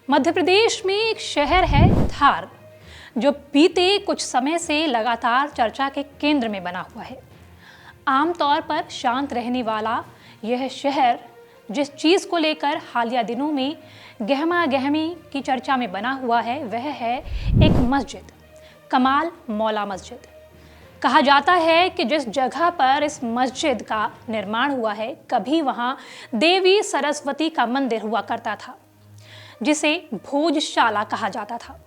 मध्य प्रदेश में एक शहर है धार, जो बीते कुछ समय से लगातार चर्चा के केंद्र में बना हुआ है। आमतौर पर शांत रहने वाला यह शहर जिस चीज़ को लेकर हालिया दिनों में गहमा गहमी की चर्चा में बना हुआ है, वह है एक मस्जिद, कमाल मौला मस्जिद। कहा जाता है कि जिस जगह पर इस मस्जिद का निर्माण हुआ है, कभी वहाँ देवी सरस्वती का मंदिर हुआ करता था, जिसे भोजशाला कहा जाता था।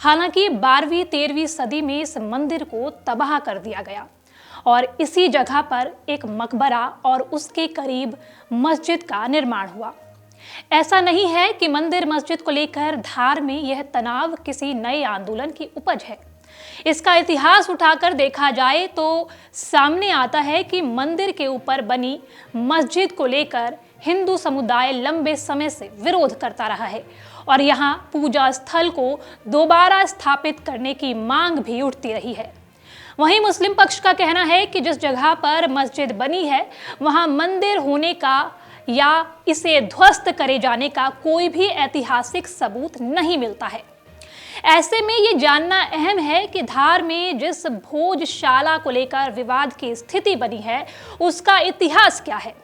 हालांकि 12वीं-13वीं सदी में इस मंदिर को तबाह कर दिया गया और इसी जगह पर एक मकबरा और उसके करीब मस्जिद का निर्माण हुआ। ऐसा नहीं है कि मंदिर मस्जिद को लेकर धार में यह तनाव किसी नए आंदोलन की उपज है। इसका इतिहास उठाकर देखा जाए तो सामने आता है कि मंदिर के ऊपर बनी मस्जिद को लेकर हिंदू समुदाय लंबे समय से विरोध करता रहा है और यहाँ पूजा स्थल को दोबारा स्थापित करने की मांग भी उठती रही है। वहीं मुस्लिम पक्ष का कहना है कि जिस जगह पर मस्जिद बनी है, वहाँ मंदिर होने का या इसे ध्वस्त करे जाने का कोई भी ऐतिहासिक सबूत नहीं मिलता है। ऐसे में ये जानना अहम है कि धार में जिस भोजशाला को लेकर विवाद की स्थिति बनी है, उसका इतिहास क्या है।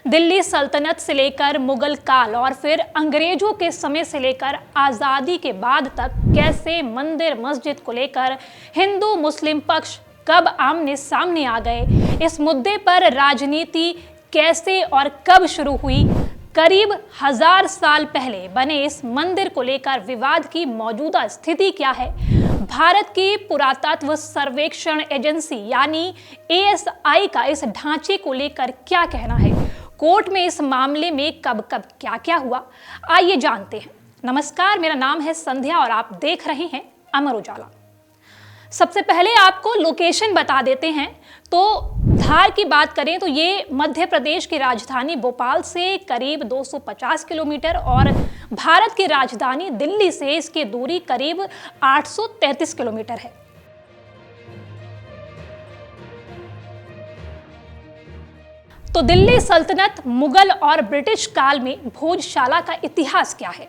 दिल्ली सल्तनत से लेकर मुगल काल और फिर अंग्रेजों के समय से लेकर आज़ादी के बाद तक कैसे मंदिर मस्जिद को लेकर हिंदू मुस्लिम पक्ष कब आमने सामने आ गए, इस मुद्दे पर राजनीति कैसे और कब शुरू हुई, करीब 1000 साल पहले बने इस मंदिर को लेकर विवाद की मौजूदा स्थिति क्या है, भारत की पुरातत्व सर्वेक्षण एजेंसी यानी ASI का इस ढांचे को लेकर क्या कहना है, कोर्ट में इस मामले में कब कब क्या क्या हुआ, आइए जानते हैं। नमस्कार, मेरा नाम है संध्या और आप देख रहे हैं अमर उजाला। सबसे पहले आपको लोकेशन बता देते हैं। तो धार की बात करें तो ये मध्य प्रदेश की राजधानी भोपाल से करीब 250 किलोमीटर और भारत की राजधानी दिल्ली से इसकी दूरी करीब 833 किलोमीटर है। तो दिल्ली सल्तनत, मुगल और ब्रिटिश काल में भोजशाला का इतिहास क्या है।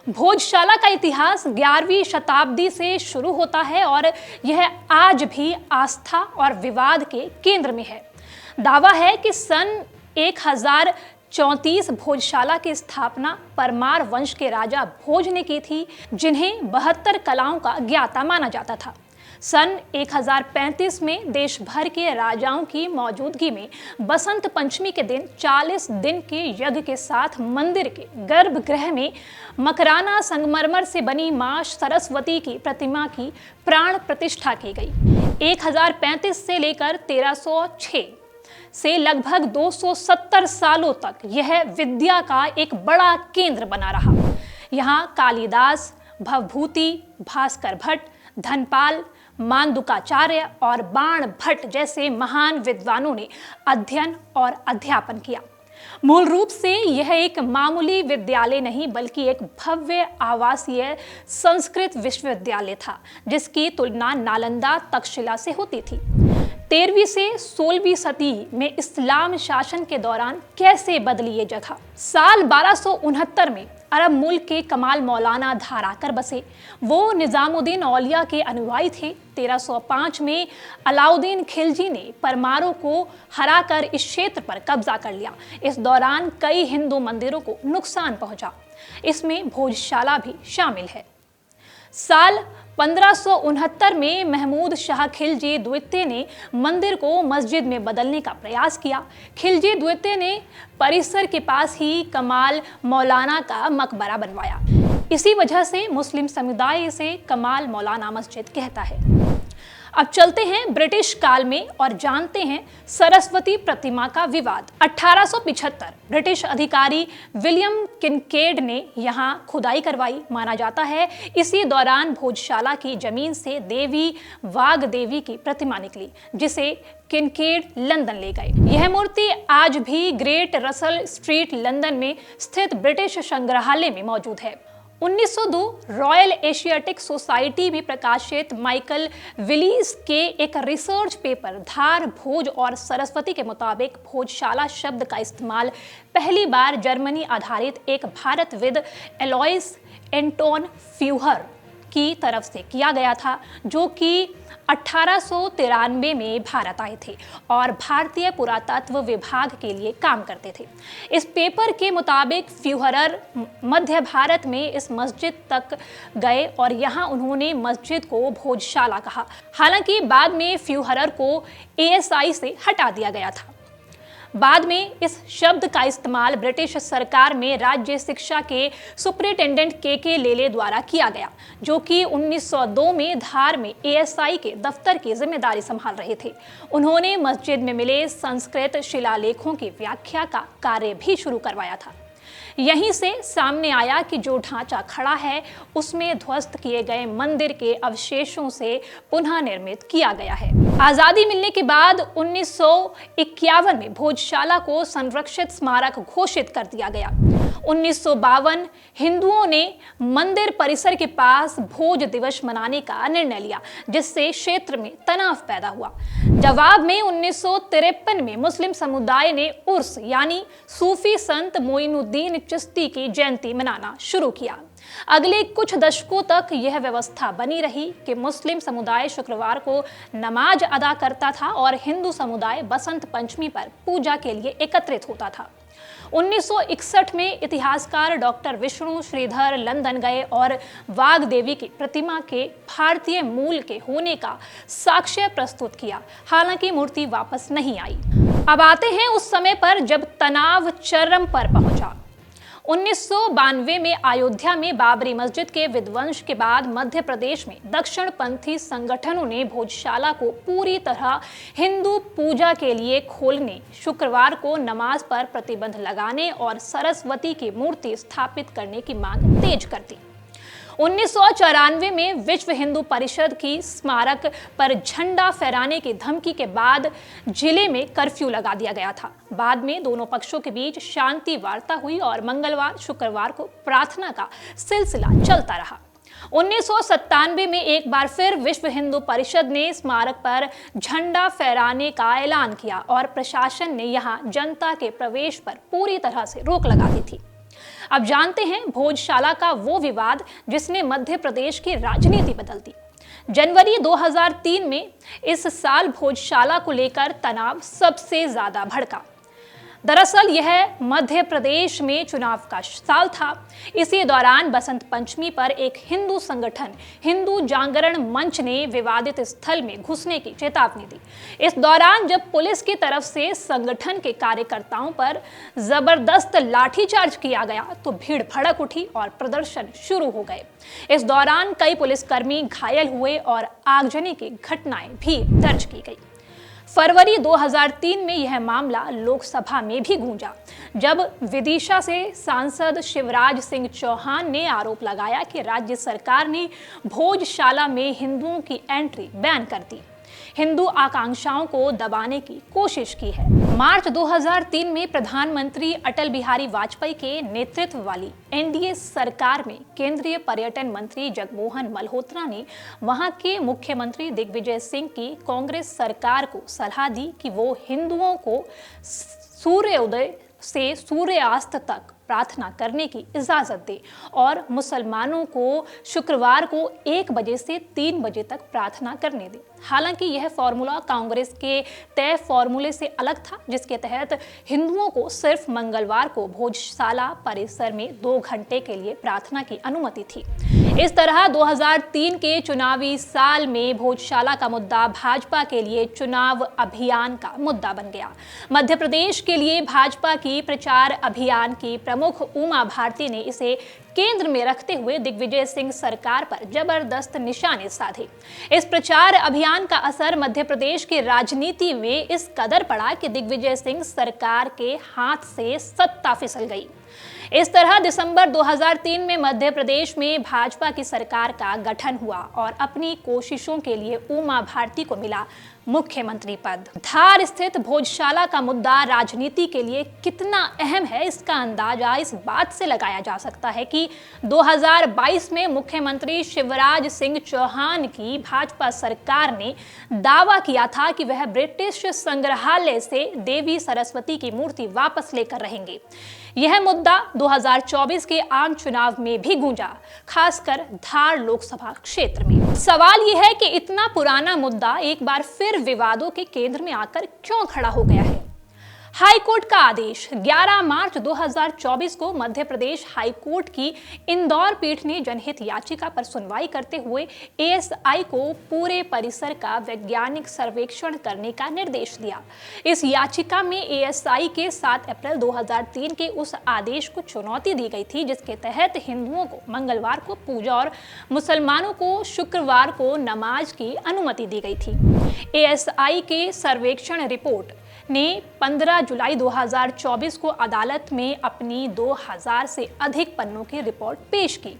भोजशाला का इतिहास 11वीं शताब्दी से शुरू होता है और यह आज भी आस्था और विवाद के केंद्र में है। दावा है कि सन 1034 भोजशाला की स्थापना परमार वंश के राजा भोज ने की थी, जिन्हें 72 कलाओं का ज्ञाता माना जाता था। सन 1035 में देश भर के राजाओं की मौजूदगी में बसंत पंचमी के दिन 40 दिन के यज्ञ के साथ मंदिर के गर्भगृह में मकराना संगमरमर से बनी मां सरस्वती की प्रतिमा की प्राण प्रतिष्ठा की गई। 1035 से लेकर 1306 से लगभग 270 सालों तक यह विद्या का एक बड़ा केंद्र बना रहा। यहाँ कालिदास, भवभूति, भास्कर भट्ट, धनपाल, मांडुकाचार्य और बाण भट्ट जैसे महान विद्वानों ने अध्ययन और अध्यापन किया। मूल रूप से यह एक मामूली विद्यालय नहीं बल्कि एक भव्य आवासीय संस्कृत विश्वविद्यालय था, जिसकी तुलना नालंदा तक्षशिला से होती थी। 13वीं से 16वीं सदी में इस्लाम शासन के दौरान कैसे बदली ये जगह। साल 1269 में अरब मुल्क के कमाल मौलाना धार आकर बसे। वो निजामुद्दीन औलिया के अनुयायी थे। 1305 में अलाउद्दीन खिलजी ने परमारों को हराकर इस क्षेत्र पर कब्जा कर लिया। इस दौरान कई हिंदू मंदिरों को नुकसान पहुंचा, इसमें भोजशाला भी शामिल है। साल 1569 में महमूद शाह खिलजी द्वितीय ने मंदिर को मस्जिद में बदलने का प्रयास किया। खिलजी द्वितीय ने परिसर के पास ही कमाल मौलाना का मकबरा बनवाया। इसी वजह से मुस्लिम समुदाय इसे कमाल मौलाना मस्जिद कहता है। अब चलते हैं ब्रिटिश काल में और जानते हैं सरस्वती प्रतिमा का विवाद। 1875 ब्रिटिश अधिकारी विलियम किनकेड ने यहाँ खुदाई करवाई। माना जाता है इसी दौरान भोजशाला की जमीन से देवी वाग देवी की प्रतिमा निकली, जिसे किनकेड लंदन ले गए। यह मूर्ति आज भी ग्रेट रसल स्ट्रीट लंदन में स्थित ब्रिटिश संग्रहालय में मौजूद है। 1902 रॉयल एशियाटिक सोसाइटी में प्रकाशित माइकल विलीस के एक रिसर्च पेपर धार, भोज और सरस्वती के मुताबिक भोजशाला शब्द का इस्तेमाल पहली बार जर्मनी आधारित एक भारतविद एलोइस एंटोन फ्यूहर की तरफ से किया गया था, जो कि 1893 में भारत आए थे और भारतीय पुरातत्व विभाग के लिए काम करते थे। इस पेपर के मुताबिक फ्यूहरर मध्य भारत में इस मस्जिद तक गए और यहाँ उन्होंने मस्जिद को भोजशाला कहा। हालांकि बाद में फ्यूहरर को ASI से हटा दिया गया था। बाद में इस शब्द का इस्तेमाल ब्रिटिश सरकार में राज्य शिक्षा के सुपरिटेंडेंट के लेले द्वारा किया गया, जो कि 1902 में धार में ASI के दफ्तर की जिम्मेदारी संभाल रहे थे। उन्होंने मस्जिद में मिले संस्कृत शिलालेखों की व्याख्या का कार्य भी शुरू करवाया था। यहीं से सामने आया कि जो ढांचा खड़ा है उसमें ध्वस्त किए गए मंदिर के अवशेषों से पुनः निर्मित किया गया है। आजादी मिलने के बाद 1951 में भोजशाला को संरक्षित स्मारक घोषित कर दिया गया। 1952 हिंदुओं ने मंदिर परिसर के पास भोज दिवस मनाने का निर्णय लिया, जिससे क्षेत्र में तनाव पैदा हुआ। जवाब में 1953 में मुस्लिम समुदाय ने उर्स यानी सूफी संत मोइनुद्दीन चिश्ती की जयंती मनाना शुरू किया। अगले कुछ दशकों तक यह व्यवस्था बनी रही कि मुस्लिम समुदाय शुक्रवार को नमाज अदा करता था और हिंदू समुदाय बसंत पंचमी पर पूजा के लिए एकत्रित होता था। 1961 में इतिहासकार डॉक्टर विष्णु श्रीधर लंदन गए और वाघ देवी की प्रतिमा के भारतीय मूल के होने का साक्ष्य प्रस्तुत किया। हालांकि मूर्ति वापस नहीं आई। अब आते हैं उस समय पर जब तनाव चरम पर पहुंचा। 1992 में अयोध्या में बाबरी मस्जिद के विध्वंस के बाद मध्य प्रदेश में दक्षिणपंथी संगठनों ने भोजशाला को पूरी तरह हिंदू पूजा के लिए खोलने, शुक्रवार को नमाज पर प्रतिबंध लगाने और सरस्वती की मूर्ति स्थापित करने की मांग तेज कर दी। 1994 में विश्व हिंदू परिषद की स्मारक पर झंडा फहराने की धमकी के बाद जिले में कर्फ्यू लगा दिया गया था। बाद में दोनों पक्षों के बीच शांति वार्ता हुई और मंगलवार शुक्रवार को प्रार्थना का सिलसिला चलता रहा। 1997 में एक बार फिर विश्व हिंदू परिषद ने स्मारक पर झंडा फहराने का ऐलान किया और प्रशासन ने यहां जनता के प्रवेश पर पूरी तरह से रोक लगा दी थी। अब जानते हैं भोजशाला का वो विवाद जिसने मध्य प्रदेश की राजनीति बदल दी। जनवरी 2003 में इस साल भोजशाला को लेकर तनाव सबसे ज्यादा भड़का। दरअसल यह मध्य प्रदेश में चुनाव का साल था। इसी दौरान बसंत पंचमी पर एक हिंदू संगठन हिंदू जागरण मंच ने विवादित स्थल में घुसने की चेतावनी दी। इस दौरान जब पुलिस की तरफ से संगठन के कार्यकर्ताओं पर जबरदस्त लाठीचार्ज किया गया तो भीड़ भड़क उठी और प्रदर्शन शुरू हो गए। इस दौरान कई पुलिसकर्मी घायल हुए और आगजनी की घटनाएं भी दर्ज की गई। फरवरी 2003 में यह मामला लोकसभा में भी गूंजा, जब विदिशा से सांसद शिवराज सिंह चौहान ने आरोप लगाया कि राज्य सरकार ने भोजशाला में हिंदुओं की एंट्री बैन कर दी, हिंदू आकांक्षाओं को दबाने की कोशिश की है। मार्च 2003 में प्रधानमंत्री अटल बिहारी वाजपेयी के नेतृत्व वाली NDA सरकार में केंद्रीय पर्यटन मंत्री जगमोहन मल्होत्रा ने वहां के मुख्यमंत्री दिग्विजय सिंह की कांग्रेस सरकार को सलाह दी कि वो हिंदुओं को सूर्योदय से सूर्यास्त तक प्रार्थना करने की इजाजत दे और मुसलमानों को शुक्रवार को 1 बजे से 3 बजे तक प्रार्थना करने दे। हालांकि यह फॉर्मूला कांग्रेस के तय फॉर्मूले से अलग था, जिसके तहत हिंदुओं को सिर्फ मंगलवार को भोजशाला परिसर में 2 घंटे के लिए प्रार्थना की अनुमति थी। इस तरह 2003 के चुनावी साल में भोजशाला का मुद्दा भाजपा के लिए चुनाव अभियान का मुद्दा बन गया। मध्य प्रदेश के लिए भाजपा की प्रचार अभियान की प्रमुख उमा भारती ने इसे केंद्र में रखते हुए दिग्विजय सिंह सरकार पर जबरदस्त निशाने साधे। इस प्रचार अभियान का असर मध्य प्रदेश की राजनीति में इस कदर पड़ा कि दिग्विजय सिंह सरकार के हाथ से सत्ता फिसल गई। इस तरह दिसंबर 2003 में मध्य प्रदेश में भाजपा की सरकार का गठन हुआ और अपनी कोशिशों के लिए उमा भारती को मिला मुख्यमंत्री पद। धार स्थित भोजशाला का मुद्दा राजनीति के लिए कितना अहम है, इसका अंदाजा इस बात से लगाया जा सकता है कि 2022 में मुख्यमंत्री शिवराज सिंह चौहान की भाजपा सरकार ने दावा किया था कि वह ब्रिटिश संग्रहालय से देवी सरस्वती की मूर्ति वापस लेकर रहेंगे। यह मुद्दा 2024 के आम चुनाव में भी गूंजा, खासकर धार लोकसभा क्षेत्र में। सवाल यह है कि इतना पुराना मुद्दा एक बार फिर विवादों के केंद्र में आकर क्यों खड़ा हो गया है। हाई कोर्ट का आदेश 11 मार्च 2024 को मध्य प्रदेश हाई कोर्ट की इंदौर पीठ ने जनहित याचिका पर सुनवाई करते हुए एएसआई को पूरे परिसर का वैज्ञानिक सर्वेक्षण करने का निर्देश दिया। इस याचिका में एएसआई के 7 अप्रैल 2003 के उस आदेश को चुनौती दी गई थी जिसके तहत हिंदुओं को मंगलवार को पूजा और मुसलमानों को शुक्रवार को नमाज की अनुमति दी गई थी। एएसआई के सर्वेक्षण रिपोर्ट ने 15 जुलाई 2024 को अदालत में अपनी 2000 से अधिक पन्नों की रिपोर्ट पेश की।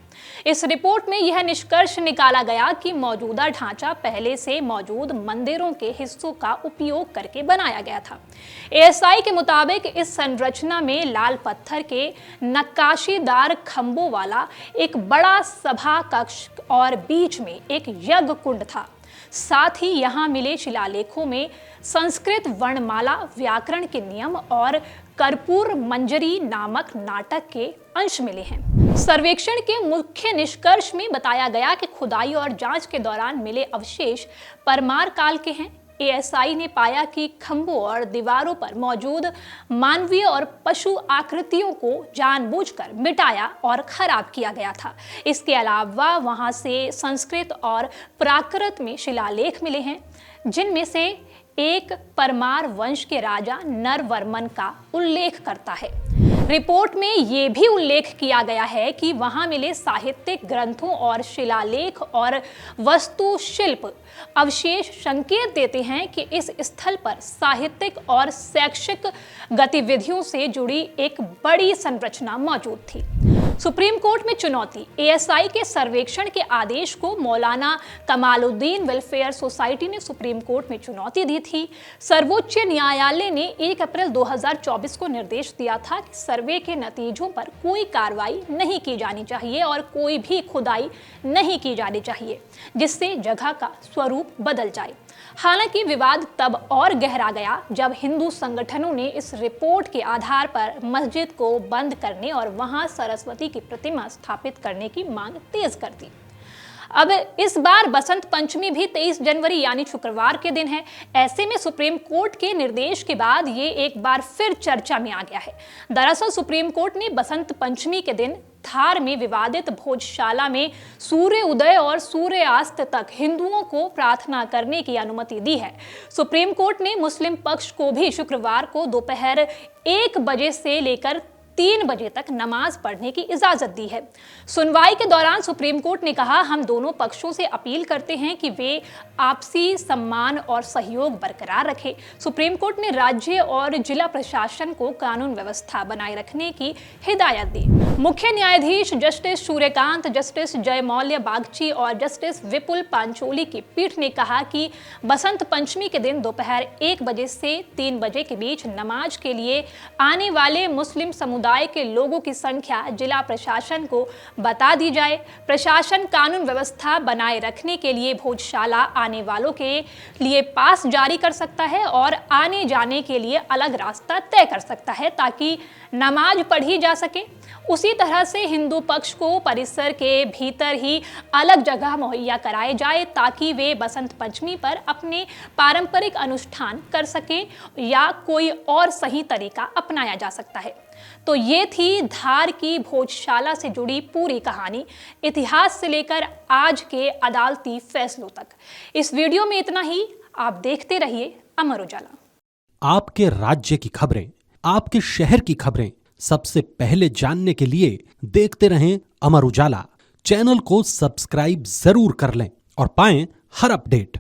इस रिपोर्ट में यह निष्कर्ष निकाला गया कि मौजूदा ढांचा पहले से मौजूद मंदिरों के हिस्सों का उपयोग करके बनाया गया था। एएसआई के मुताबिक इस संरचना में लाल पत्थर के नक्काशीदार खंभों वाला एक बड़ा सभा कक्ष और बीच में एक यज्ञ कुंड था। साथ ही यहाँ मिले शिलालेखों में संस्कृत वर्णमाला व्याकरण के नियम और कर्पूर मंजरी नामक नाटक के अंश मिले हैं। सर्वेक्षण के मुख्य निष्कर्ष में बताया गया कि खुदाई और जांच के दौरान मिले अवशेष परमार काल के हैं। एएसआई ने पाया कि खंभों और दीवारों पर मौजूद मानवीय और पशु आकृतियों को जानबूझकर मिटाया और खराब किया गया था। इसके अलावा वहां से संस्कृत और प्राकृत में शिलालेख मिले हैं जिनमें से एक परमार वंश के राजा नरवर्मन का उल्लेख करता है। रिपोर्ट में यह भी उल्लेख किया गया है कि वहां मिले साहित्यिक ग्रंथों और शिलालेख और वास्तुशिल्प अवशेष संकेत देते हैं कि इस स्थल पर साहित्यिक और शैक्षिक गतिविधियों से जुड़ी एक बड़ी संरचना मौजूद थी। सुप्रीम कोर्ट में चुनौती। एएसआई के सर्वेक्षण के आदेश को मौलाना कमालुद्दीन वेलफेयर सोसाइटी ने सुप्रीम कोर्ट में चुनौती दी थी। सर्वोच्च न्यायालय ने 1 अप्रैल 2024 को निर्देश दिया था कि सर्वे के नतीजों पर कोई कार्रवाई नहीं की जानी चाहिए और कोई भी खुदाई नहीं की जानी चाहिए जिससे जगह का स्वरूप बदल जाए। हालांकि विवाद तब और गहरा गया जब हिंदू संगठनों ने इस रिपोर्ट के आधार पर मस्जिद को बंद करने और वहां सरस्वती की प्रतिमा स्थापित करने की मांग तेज कर दी। अब इस बार बसंत पंचमी भी 23 जनवरी यानी शुक्रवार के दिन है। ऐसे में सुप्रीम कोर्ट के निर्देश के बाद ये एक बार फिर चर्चा में आ गया है। दरअसल सुप्रीम कोर्ट ने बसंत पंचमी के दिन धार में विवादित भोजशाला में सूर्य उदय और सूर्यास्त तक हिंदुओं को प्रार्थना करने की अनुमति दी है। सुप्रीम कोर्ट ने मुस्लिम पक्ष को भी शुक्रवार को दोपहर 1 बजे से लेकर 3 बजे तक नमाज पढ़ने की इजाजत दी है। सुनवाई के दौरान सुप्रीम कोर्ट ने कहा, हम दोनों पक्षों से अपील करते हैं कि वे आपसी सम्मान और सहयोग बरकरार रखें। सुप्रीम कोर्ट ने राज्य और जिला प्रशासन को कानून व्यवस्था बनाए रखने की हिदायत दी। मुख्य न्यायाधीश जस्टिस सूर्यकांत, जस्टिस जयमौल्या बागची और जस्टिस विपुल पांचोली की पीठ ने कहा कि बसंत पंचमी के दिन दोपहर 1 बजे से 3 बजे के बीच नमाज के लिए आने वाले मुस्लिम समुदाय के लोगों की संख्या जिला प्रशासन को बता दी जाए। प्रशासन कानून व्यवस्था बनाए रखने के लिए भोजशाला आने वालों के लिए पास जारी कर सकता है और आने जाने के लिए अलग रास्ता तय कर सकता है ताकि नमाज पढ़ी जा सके। उसी तरह से हिंदू पक्ष को परिसर के भीतर ही अलग जगह मुहैया कराए जाए ताकि वे बसंत पंचमी पर अपने पारंपरिक अनुष्ठान कर सकें या कोई और सही तरीका अपनाया जा सकता है। तो ये थी धार की भोजशाला से जुड़ी पूरी कहानी, इतिहास से लेकर आज के अदालती फैसलों तक। इस वीडियो में इतना ही। आप देखते रहिए अमर उजाला। आपके राज्य की खबरें, आपके शहर की खबरें सबसे पहले जानने के लिए देखते रहें अमर उजाला। चैनल को सब्सक्राइब जरूर कर लें और पाएं हर अपडेट।